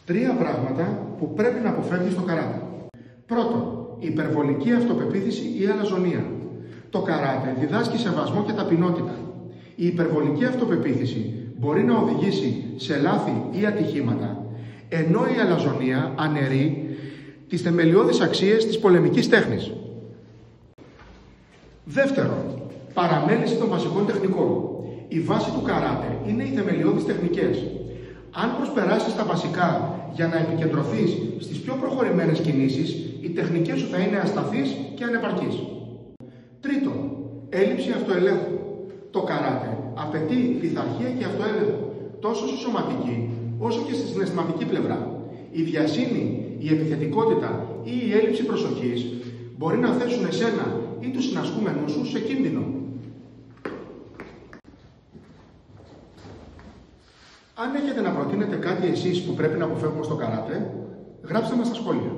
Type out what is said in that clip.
Τρία πράγματα που πρέπει να αποφεύγεις στο καράτε. Πρώτον, υπερβολική αυτοπεποίθηση ή αλαζονία. Το καράτε διδάσκει σεβασμό και ταπεινότητα. Η υπερβολική αυτοπεποίθηση μπορεί να οδηγήσει σε λάθη ή ατυχήματα, ενώ η αλαζονία αναιρεί τις θεμελιώδεις αξίες της πολεμικής τέχνης. Δεύτερον, παραμέληση των βασικών τεχνικών. Η βάση του καράτε είναι οι θεμελιώδεις τεχνικές. Αν προσπεράσεις τα βασικά για να επικεντρωθείς στις πιο προχωρημένες κινήσεις, οι τεχνικές σου θα είναι ασταθείς και ανεπαρκείς. Τρίτον, έλλειψη αυτοελέγχου. Το καράτε απαιτεί πειθαρχία και αυτοέλεγχο, τόσο στη σωματική όσο και στη συναισθηματική πλευρά. Η βιασύνη, η επιθετικότητα ή η έλλειψη προσοχής μπορεί να θέσουν εσένα ή τους συνασκούμενους σου σε κίνδυνο. Αν έχετε να προτείνετε κάτι εσείς που πρέπει να αποφεύγουμε στο καράτε, γράψτε μας στα σχόλια.